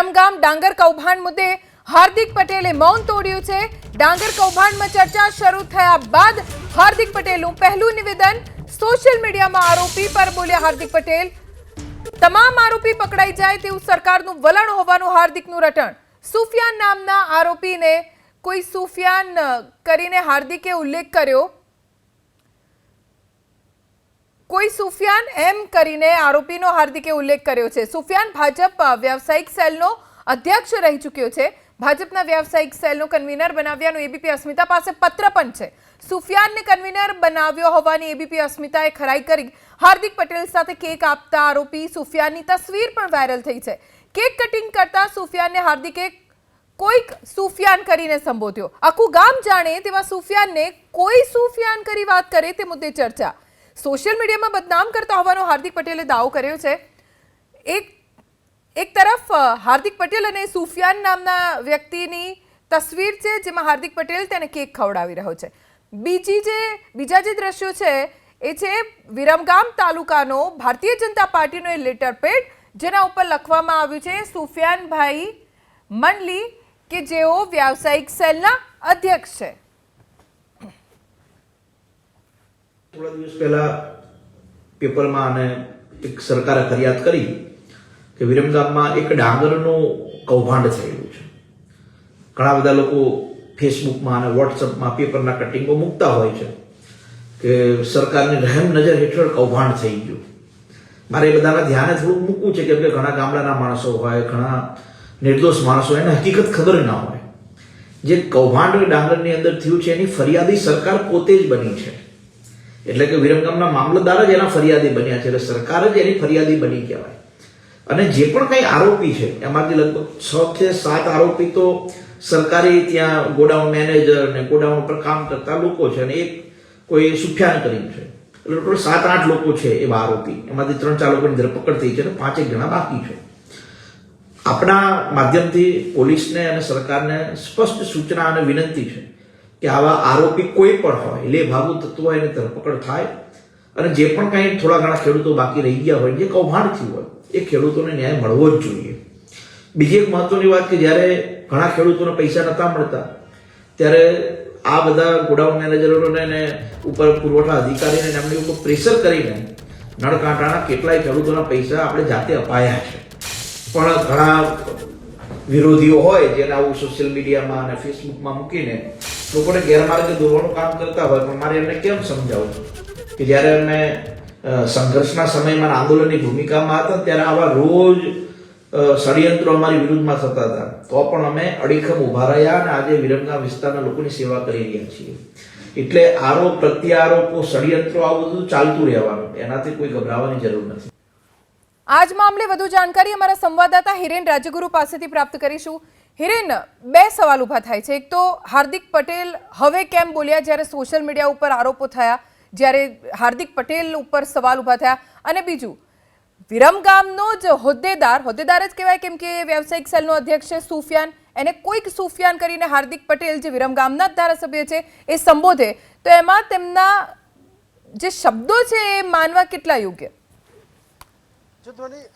વિરમગામ ડાંગર કૌભાંડ મુદ્દે હાર્દિક પટેલે મૌન તોડ્યું છે। ડાંગર કૌભાંડમાં ચર્ચા શરૂ થયા બાદ હાર્દિક પટેલનું પહેલું નિવેદન સોશિયલ મીડિયામાં આરોપી પર બોલ્યા હાર્દિક પટેલ। તમામ આરોપી પકડાઈ જાય તેવું સરકારનું વલણ હોવાનું હાર્દિકનું રટણ। સુફિયાન નામના આરોપીને કોઈ સુફિયાન કરીને હાર્દિકે ઉલ્લેખ કર્યો। કોઈ સુફિયાન એમ કરીને આરોપીનો હાર્દિકે ઉલ્લેખ કર્યો છે। સુફિયાન ભાજપ વ્યવસાયિક સેલનો અધ્યક્ષ રહી ચૂક્યો છે। ભાજપના વ્યવસાયિક સેલનો કન્વીનર બનાવ્યાનું એબીપી અસ્મિતા પાસે પત્ર પણ છે। સુફિયાનને કન્વીનર બનાવ્યો હોવાની એબીપી અસ્મિતાએ ખરાઈ કરી હાર્દિક પટેલ સાથે કેક આપતા આરોપી સુફિયાનની તસવીર પણ વાયરલ થઈ છે। કેક કટિંગ કરતા સુફિયાનને હાર્દિકે કોઈક સુફિયાન કરીને સંબોધ્યો। આખું ગામ જાણે તેવા સુફિયાનને કોઈ સુફિયાન કરી વાત કરે તે મુદ્દે ચર્ચા। સોશિયલ મીડિયામાં બદનામ કરતા હોવાનો હાર્દિક પટેલે દાવો કર્યો છે। એક તરફ હાર્દિક પટેલ અને સુફિયાન નામના વ્યક્તિની તસવીર છે જેમાં હાર્દિક પટેલ તેને કેક ખવડાવી રહ્યો છે। બીજા જે દ્રશ્યો છે એ છે વિરમગામ તાલુકાનો ભારતીય જનતા પાર્ટીનો એ લેટર પેડ જેના ઉપર લખવામાં આવ્યું છે સુફિયાનભાઈ મંડલી કે જેઓ વ્યવસાયિક સેલના અધ્યક્ષ છે। થોડા દિવસ પહેલા પેપરમાં અને એક સરકારે ફરિયાદ કરી કે વિરમગામમાં એક ડાંગરનું કૌભાંડ થયેલું છે। ઘણા બધા લોકો ફેસબુકમાં અને વોટ્સઅપમાં પેપરના કટિંગો મૂકતા હોય છે કે સરકારની રહેમ નજર હેઠળ કૌભાંડ થઈ ગયું। મારે એ બધાના ધ્યાને થોડુંક મૂકવું છે કેમ કે ઘણા ગામડાના માણસો હોય, ઘણા નિર્દોષ માણસો એને હકીકત ખબર ના હોય। જે કૌભાંડ ડાંગરની અંદર થયું છે એની ફરિયાદી સરકાર પોતે જ બની છે। એટલે કે વિરમગામના મામલતદાર જ એના ફરિયાદી બન્યા છે, એટલે સરકાર જ એની ફરિયાદી બની કહેવાય। અને જે પણ કંઈ આરોપી છે એમાંથી લગભગ 6 કે 7 આરોપી તો સરકારી ત્યાં ગોડાઉન મેનેજર ને ગોડાઉન પર કામ કરતા લોકો છે અને એક કોઈ સુફિયાન કરીને છે, એટલે ટોટલ 7-8 લોકો છે એવા આરોપી। એમાંથી 3-4 લોકોની ધરપકડ થઈ છે અને 5-1 જણા બાકી છે। આપણા માધ્યમથી પોલીસને અને સરકારને સ્પષ્ટ સૂચના અને વિનંતી છે કે આવા આરોપી કોઈ પણ હોય, લે ભાગુ તત્વો હોય એની ધરપકડ થાય અને જે પણ કંઈ થોડા ઘણા ખેડૂતો બાકી રહી ગયા હોય, જે કૌભાંડ થયું હોય એ ખેડૂતોને ન્યાય મળવો જ જોઈએ। બીજી એક મહત્વની વાત કે જ્યારે ઘણા ખેડૂતોને પૈસા નહોતા મળતા ત્યારે આ બધા ગોડાઉન મેનેજરોને ને ઉપર પુરવઠા અધિકારીને એમની ઉપર પ્રેશર કરીને નળકાંઠાના કેટલાય ખેડૂતોના પૈસા આપણે જાતે અપાયા છે। પણ ઘણા વિરોધીઓ હોય જેને આવું સોશિયલ મીડિયામાં અને ફેસબુકમાં મૂકીને લોકોને ગેરમાર્ગે દોરવાનું કામ કરતા હોય, પણ મારે એમને કેમ સમજાવું કે જ્યારે એમને સંઘર્ષના સમયમાં આંદોલનની ભૂમિકામાં હતા ત્યારે આવા રોજ ષડયંત્રો અમારી વિરુદ્ધમાં થતા હતા તો પણ અમે અડીખમ ઉભા રહ્યા અને આજે વિરમગામ વિસ્તારના લોકોની સેવા કરી રહ્યા છીએ। એટલે આરોપ પ્રત્યારોપો ષડયંત્રો આવું બધું ચાલતું રહેવાનું, એનાથી કોઈ ગભરાવાની જરૂર નથી। આજ મામલે વધુ જાણકારી અમારા સંવાદદાતા હિરેન રાજગુરુ પાસેથી પ્રાપ્ત કરીશું। હિરેન, 2 સવાલ ઊભા થાય છે। એક તો હાર્દિક પટેલ હવે કેમ બોલ્યા જ્યારે સોશિયલ મીડિયા ઉપર આરોપો થયા, જ્યારે હાર્દિક પટેલ ઉપર સવાલ ઊભા થયા, અને બીજું વિરમગામનો જ હોદ્દેદાર જ કહેવાય કેમ કે વ્યવસાયિક સેલનો અધ્યક્ષ છે સુફિયાન, એને કોઈક સુફિયાન કરીને હાર્દિક પટેલ જે વિરમગામના જ ધારાસભ્ય છે એ સંબોધે તો એમાં તેમના જે શબ્દો છે એ માનવા કેટલા યોગ્ય?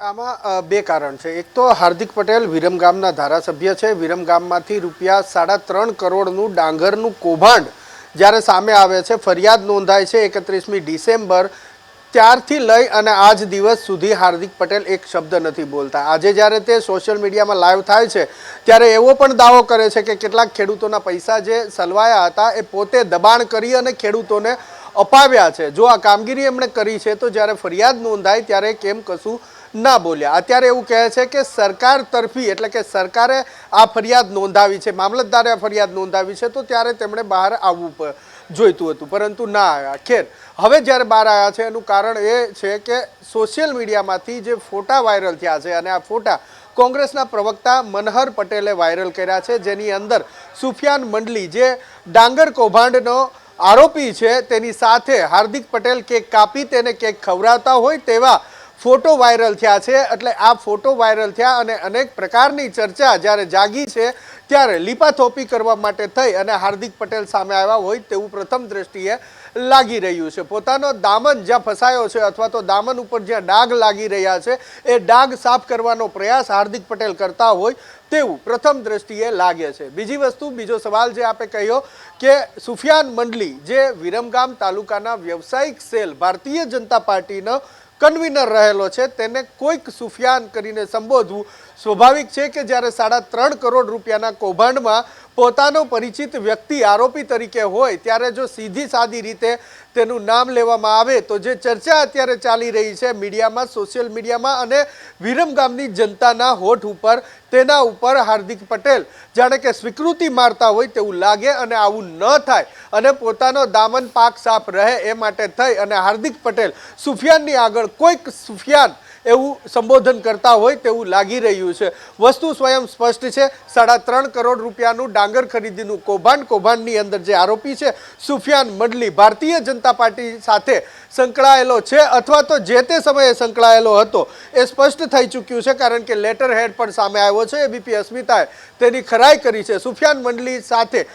આમાં 2 કારણ છે। એક તો હાર્દિક પટેલ વિરમગામના ધારાસભ્ય છે। વિરમગામમાંથી ₹3.5 કરોડનું ડાંગરનું કૌભાંડ જ્યારે સામે આવે છે, ફરિયાદ નોંધાય છે 31મી ડિસેમ્બર, ત્યારથી લઈ અને આજ દિવસ સુધી હાર્દિક પટેલ એક શબ્દ નથી બોલતા। આજે જ્યારે તે સોશિયલ મીડિયામાં લાઈવ થાય છે ત્યારે એવો પણ દાવો કરે છે કે કેટલાક ખેડૂતોના પૈસા જે સલવાયા હતા એ પોતે દબાણ કરી અને ખેડૂતોને અપાવ્યા છે। જો આ કામગીરી એમણે કરી છે તો જ્યારે ફરિયાદ નોંધાય ત્યારે કેમ કશું ના બોલ્યા? અત્યારે એવું કહે છે કે સરકાર તરફી એટલે કે સરકારે આ ફરિયાદ નોંધાવી છે, મામલતદારે આ ફરિયાદ નોંધાવી છે તો ત્યારે તેમણે બહાર આવવું જોઈતું હતું પરંતુ ના આવ્યા। ખેર, હવે જ્યારે બહાર આવ્યા છે એનું કારણ એ છે કે સોશિયલ મીડિયામાંથી જે ફોટા વાયરલ થયા છે અને આ ફોટા કોંગ્રેસના પ્રવક્તા મનહર પટેલે વાયરલ કર્યા છે, જેની અંદર સુફિયાન મંડલી જે ડાંગર કૌભાંડનો આરોપી છે તેની સાથે હાર્દિક પટેલ કેક કાપી તેને કેક ખવડાવતા હોય તેવા ફોટો વાયરલ થયા છે। એટલે આ ફોટો વાયરલ થયા અને અનેક પ્રકારની ચર્ચા જ્યારે જાગી છે ત્યારે લીપાથોપી કરવા માટે થઈ અને હાર્દિક પટેલ સામે આવ્યા હોય તેવું પ્રથમ દ્રષ્ટિએ લાગી રહ્યું છે. પોતાનો દામન જ્યાં ફસાયો છે અથવા તો દામન ઉપર જ્યાં ડાઘ લાગી રહ્યા છે એ ડાઘ સાફ કરવાનો પ્રયાસ હાર્દિક પટેલ કરતા હોય તેવું પ્રથમ દ્રષ્ટિએ લાગે છે. બીજી વસ્તુ, બીજો સવાલ જે આપે કહ્યો કે સુફિયાન મંડલી જે વિરમગામ તાલુકાના વ્યવસાયિક સેલ ભારતીય જનતા પાર્ટીનો કન્વીનર રહેલો છે તેને કોઈક સુફિયાન કરીને સંબોધવું સ્વાભાવિક છે કે જ્યારે 3.5 કરોડ રૂપિયાના કૌભાંડમાં પોતાનો પરિચિત વ્યક્તિ આરોપી તરીકે હોય ત્યારે જો સીધી સાદી રીતે તેનું નામ લેવામાં આવે તો જે ચર્ચા અત્યારે ચાલી રહી છે મીડિયામાં, સોશિયલ મીડિયામાં અને વિરમગામની જનતાના હોઠ ઉપર, તેના ઉપર હાર્દિક પટેલ જાણે કે સ્વીકૃતિ મારતા હોય તેવું લાગે અને આવું ન થાય અને પોતાનો દામન પાક સાફ રહે એ માટે થઈ અને હાર્દિક પટેલ સુફિયાનની આગળ કોઈક સુફિયાન એવું સંબોધન કરતા હોય તેવું લાગી રહ્યું છે. વસ્તુ સ્વયં સ્પષ્ટ છે. 3.5 કરોડ રૂપિયાનું ડાંગર ખરીદીનું કૌભાંડની અંદર જે આરોપી છે સુફિયાન મંડલી ભારતીય જનતા પાર્ટી સાથે સંકળાયેલો છે અથવા તો જે તે સમયે સંકળાયેલો હતો એ સ્પષ્ટ થઈ ચૂક્યું છે, કારણ કે લેટર હેડ પણ સામે આવ્યો છે. એબીપી અસ્મિતાએ તેની ખરાઈ કરી છે. સુફિયાન મંડલી સાથે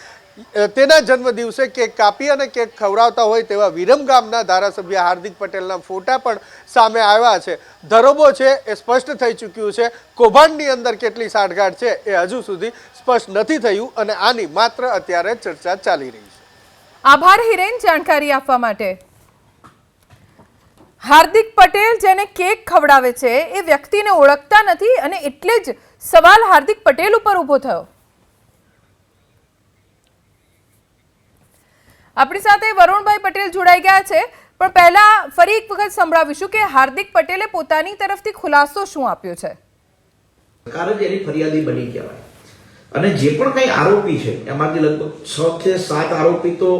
તેના જન્મદિવસે કેક કાપી અને કેક ખવડાવતા હોય તેવા વિરમગામના ધારાસભ્ય હાર્દિક પટેલના ફોટા પણ સામે આવ્યા છે. ધરોબો છે એ સ્પષ્ટ થઈ ચૂક્યું છે. કૌભાંડની અંદર કેટલી સાંઠગાંઠ છે એ હજુ સુધી સ્પષ્ટ નથી થયું અને આની માત્ર અત્યારે ચર્ચા ચાલી રહી છે. આભાર હિરેન જાણકારી આપવા માટે. હાર્દિક પટેલ જેને કેક ખવડાવે છે એ વ્યક્તિને ઓળખતા નથી અને એટલે જ સવાલ હાર્દિક પટેલ ઉપર ઊભો થયો. આપણી સાથે વરુણભાઈ પટેલ જોડાઈ ગયા છે, પણ પહેલા ફરી એક વખત સંભળાવીશું કે હાર્દિક પટેલે પોતાની તરફથી ખુલાસો શું આપ્યો છે. સરકાર જ એની ફરિયાદી બની કહેવાય અને જે પણ કંઈ આરોપી છે એમાંથી લગભગ 6 થી 7 આરોપી તો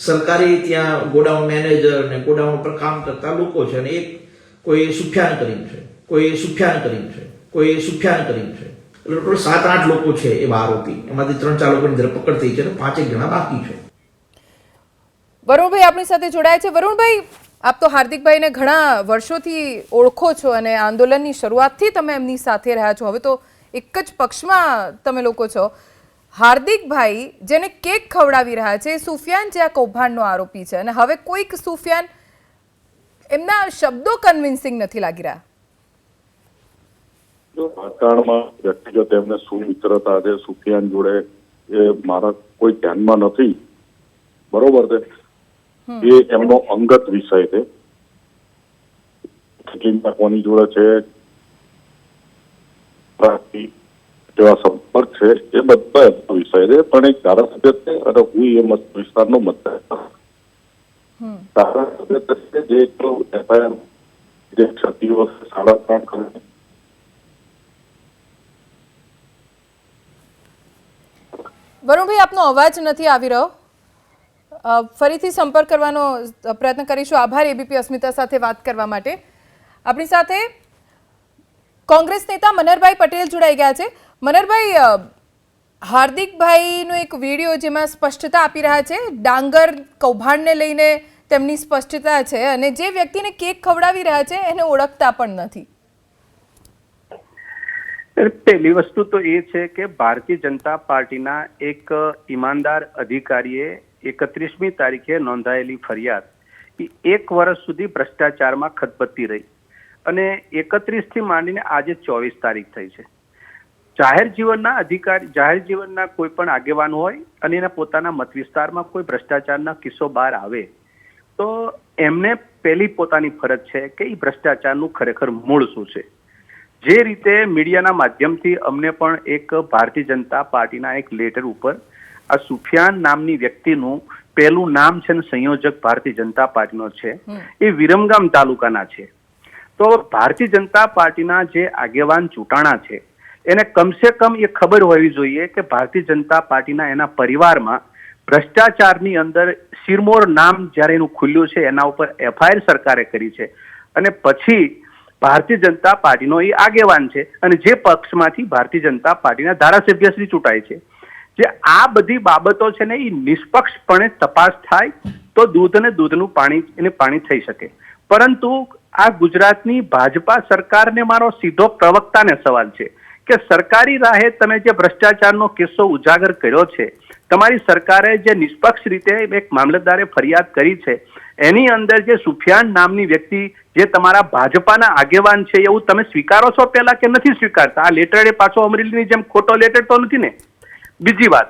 સરકારી ત્યાં ગોડાઉન મેનેજર ને ગોડાઉન પર કામ કરતા લોકો છે અને એક કોઈ સુફિયાન કરીમ છે, કોઈ સુફિયાન કરીમ છે, કોઈ સુફિયાન કરીમ છે, એટલે ટોટલ 7-8 લોકો છે એવા આરોપી. એમાંથી 3-4 લોકોની ધરપકડ થઈ છે અને 5-1 જણા બાકી છે. વરુણભાઈ આપણી સાથે જોડાયા છે. વરુણભાઈ, આપ તો હાર્દિકભાઈને ઘણા વર્ષોથી ઓળખો છો અને આંદોલનની શરૂઆતથી તમે એમની સાથે રહ્યા છો. હવે તો એક જ પક્ષમાં તમે લોકો છો. હાર્દિકભાઈ જેને કેક ખવડાવી રહ્યા છે સુફિયાન જે આ કૌભાંડનો આરોપી છે અને હવે કોઈક સુફિયાન, એમના શબ્દો કન્વિન્સિંગ નથી લાગી રહ્યા. જો રાજકારણમાં વ્યક્તિગત એમને શું મિત્રતા છે સુફિયાન જોડે એ મારા કોઈ ધ્યાનમાં નથી, બરોબર છે. એ એમનો અંગત વિષય છે. કોની જોડે છે જેવા સંપર્ક છે એ બધા એમનો વિષય છે, પણ એક ધારાસભ્ય છે અને હું એ મત વિસ્તારનો મતદાર ધારાસભ્ય તરીકે જે એફઆઈઆર જે ક્ષતિઓ 3.5 કરોડ. વરુણભાઈ આપનો અવાજ નથી આવી રહ્યો, ફરીથી સંપર્ક કરવાનો પ્રયત્ન કરીશું. આભાર એબીપી અસ્મિતા સાથે વાત કરવા માટે. આપણી સાથે કોંગ્રેસ નેતા મનહરભાઈ પટેલ જોડાઈ ગયા છે. મનહરભાઈ, હાર્દિકભાઈનો એક વિડીયો જેમાં સ્પષ્ટતા આપી રહ્યા છે, ડાંગર કૌભાંડને લઈને તેમની સ્પષ્ટતા છે અને જે વ્યક્તિને કેક ખવડાવી રહ્યા છે એને ઓળખતા પણ નથી. પહેલી વસ્તુ તો એ છે કે ભારતીય જનતા પાર્ટીના એક ઈમાનદાર અધિકારીએ 31મી તારીખે નોંધાયેલી ફરિયાદ એ 1 વર્ષ સુધી ભ્રષ્ટાચારમાં ખતબત્તી રહી અને 31 થી માંડીને આજે 24 તારીખ થઈ છે. જાહેર જીવનના કોઈ પણ આગેવાન હોય અને એના પોતાના મત વિસ્તારમાં કોઈ ભ્રષ્ટાચારના કિસ્સો બહાર આવે તો એમને પહેલી પોતાની ફરજ છે કે એ ભ્રષ્ટાચારનું ખરેખર મૂળ શું છે. જે રીતે મીડિયાના માધ્યમથી અમને પણ એક ભારતીય જનતા પાર્ટીના એક લેટર ઉપર આ સુફિયાન નામની વ્યક્તિનું પહેલું નામ છે ને સંયોજક ભારતીય જનતા પાર્ટીનો છે, એ વિરમગામ તાલુકાના છે. તો ભારતીય જનતા પાર્ટીના જે આગેવાન ચૂંટાણા છે એને કમસે કમ એ ખબર હોવી જોઈએ કે ભારતીય જનતા પાર્ટીના એના પરિવારમાં ભ્રષ્ટાચારની અંદર શિરમોર નામ જ્યારે એનું ખુલ્યું છે એના ઉપર એફઆઈઆર સરકારે કરી છે અને પછી ભારતીય જનતા પાર્ટીનો એ આગેવાન છે અને જે પક્ષમાંથી ભારતીય જનતા પાર્ટીના ધારાસભ્યશ્રી ચૂંટાય છે. જે આ બધી બાબતો છે ને એ નિષ્પક્ષપણે તપાસ થાય તો દૂધ અને દૂધનું પાણી થઈ શકે. પરંતુ આ ગુજરાતની ભાજપા સરકારને મારો સીધો પ્રવક્તાને સવાલ છે કે સરકારી રાહે તમે જે ભ્રષ્ટાચારનો કિસ્સો ઉજાગર કર્યો છે, તમારી સરકારે જે નિષ્પક્ષ રીતે એક મામલતદારે ફરિયાદ કરી છે, એની અંદર જે સુફિયાન નામની વ્યક્તિ જે તમારા ભાજપાના આગેવાન છે એવું તમે સ્વીકારો છો પહેલા કે નથી સ્વીકારતા? આ લેટર એ પાછો અમરેલીની જેમ ખોટો લેટર તો નથી ને? બીજી વાત,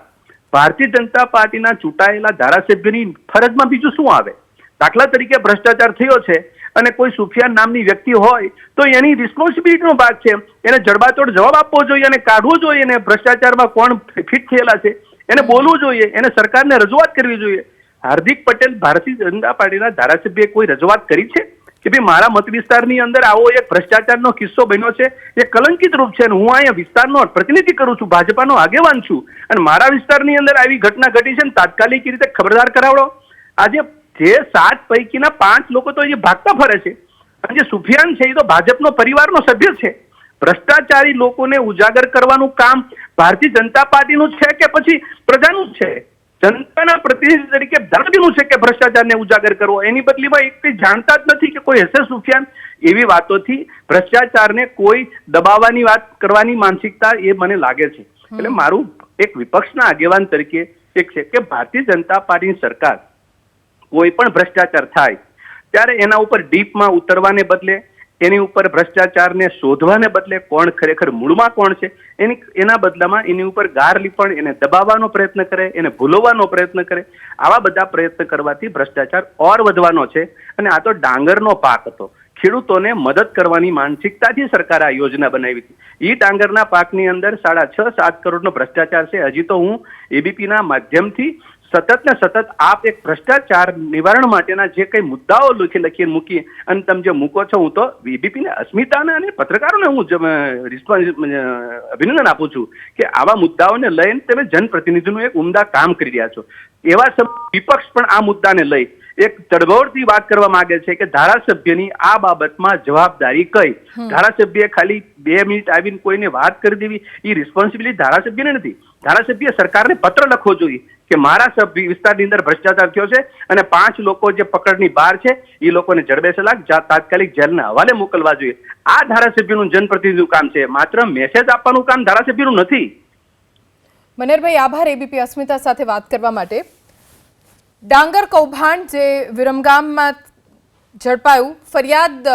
ભારતીય જનતા પાર્ટીના ચૂંટાયેલા ધારાસભ્યની ફરજમાં બીજું શું આવે? દાખલા તરીકે ભ્રષ્ટાચાર થયો છે અને કોઈ સુફિયાન નામની વ્યક્તિ હોય તો એની રિસ્પોન્સિબિલિટીનો ભાગ છે, એને જડબાતોડ જવાબ આપવો જોઈએ અને કાઢવો જોઈએ, એને ભ્રષ્ટાચારમાં કોણ ફિટ થયેલા છે એને બોલવું જોઈએ, એને સરકારને રજૂઆત કરવી જોઈએ. હાર્દિક પટેલ ભારતીય જનતા પાર્ટીના ધારાસભ્યએ કોઈ રજૂઆત કરી છે કે ભાઈ મારા મત વિસ્તારની અંદર આવો એક ભ્રષ્ટાચારનો કિસ્સો બન્યો છે, એ કલંકિત રૂપ છે અને હું અહીંયા વિસ્તારનો પ્રતિનિધિ કરું છું, ભાજપાનો આગેવાન છું અને મારા વિસ્તારની અંદર આવી ઘટના ઘટી છે ને તાત્કાલિક રીતે ખબરદાર કરાવડો? આજે જે 7 પૈકીના 5 લોકો તો એ ભાગતા ફરે છે અને જે સુફિયાન છે એ તો ભાજપનો પરિવારનો સભ્ય છે. ભ્રષ્ટાચારી લોકોને ઉજાગર કરવાનું કામ ભારતીય જનતા પાર્ટીનું છે કે પછી પ્રજાનું છે? જનતાના પ્રતિનિધિ તરીકે ધારાસભ્યનું છે કે ભ્રષ્ટાચારને ઉજાગર કરવો? એની બદલીમાં એક કંઈ જાણતા જ નથી કે કોઈ હશે સુફિયાન. એવી વાતોથી ભ્રષ્ટાચારને કોઈ દબાવવાની વાત કરવાની માનસિકતા એ મને લાગે છે. એટલે મારું એક વિપક્ષના આગેવાન તરીકે એક છે કે ભારતીય જનતા પાર્ટીની સરકાર કોઈ પણ ભ્રષ્ટાચાર થાય ત્યારે એના ઉપર ડીપમાં ઉતરવાને બદલે, એની ઉપર ભ્રષ્ટાચારને શોધવાને બદલે કોણ ખરેખર મૂળમાં કોણ છે એના બદલામાં એની ઉપર ગાર લીપણ, એને દબાવવાનો પ્રયત્ન કરે, એને ભૂલવાનો પ્રયત્ન કરે. આવા બધા પ્રયત્ન કરવાથી ભ્રષ્ટાચાર ઓર વધવાનો છે. અને આ તો ડાંગરનો પાક હતો, ખેડૂતોને મદદ કરવાની માનસિકતાથી સરકારે આ યોજના બનાવી હતી. એ ડાંગરના પાકની અંદર 6.5-7 કરોડનો ભ્રષ્ટાચાર છે. હજી તો હું એબીપીના માધ્યમથી સતત ને સતત આપ એક ભ્રષ્ટાચાર નિવારણ માટેના જે કઈ મુદ્દાઓ લખીને મૂકીએ અને તમે જે મૂકો છો, હું તો એબીપીને અસ્મિતાને અને પત્રકારોને હું અભિનંદન આપું છું કે આવા મુદ્દાઓને લઈને તમે જનપ્રતિનિધિનું એક ઉમદા કામ કરી રહ્યા છો. એવા વિપક્ષ પણ આ મુદ્દાને લઈ એક તડબોળથી વાત કરવા માંગે છે કે ધારાસભ્યની આ બાબતમાં જવાબદારી કઈ? ધારાસભ્ય ખાલી 2 મિનિટ આવીને કોઈને વાત કરી દેવી એ રિસ્પોન્સિબિલિટી ધારાસભ્યને નથી. ધારાસભ્ય સરકારને પત્ર લખવો જોઈએ કે મારા વિસ્તારની અંદર ભ્રષ્ટાચાર થયો છે અને 5 લોકો જે પકડની બહાર છે એ લોકોને જડબેસલાક તાત્કાલિક જેલના હવાલે મોકલવા જોઈએ. આ ધારાસભ્યનું જનપ્રતિનિધિનું કામ છે, માત્ર મેસેજ આપવાનું કામ ધારાસભ્યનું નથી. મનેરભાઈ, આભાર એબીપી અસ્મિતા સાથે વાત કરવા માટે. ડાંગર કૌભાંડ જે વિરમગામમાં ઝડપાયું, ફરિયાદ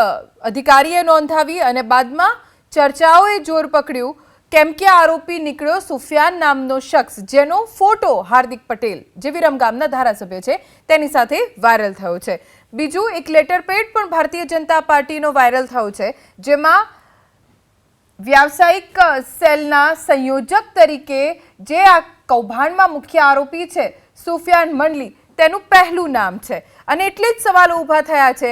અધિકારીએ નોંધાવી અને બાદમાં ચર્ચાઓએ જોર પકડ્યું કેમ કે આરોપી નીકળ્યો સુફિયાન નામનો શખ્સ, જેનો ફોટો હાર્દિક પટેલ જે વિરમગામના ધારાસભ્ય છે તેની સાથે વાયરલ થયો છે. બીજું એક લેટર પેડ પણ ભારતીય જનતા પાર્ટીનો વાયરલ થયો છે, જેમાં વ્યાવસાયિક સેલના સંયોજક તરીકે જે આ કૌભાંડમાં મુખ્ય આરોપી છે સુફિયાન મંડલી, તેનું પહેલું નામ છે. અને એટલે જ સવાલો ઊભા થયા છે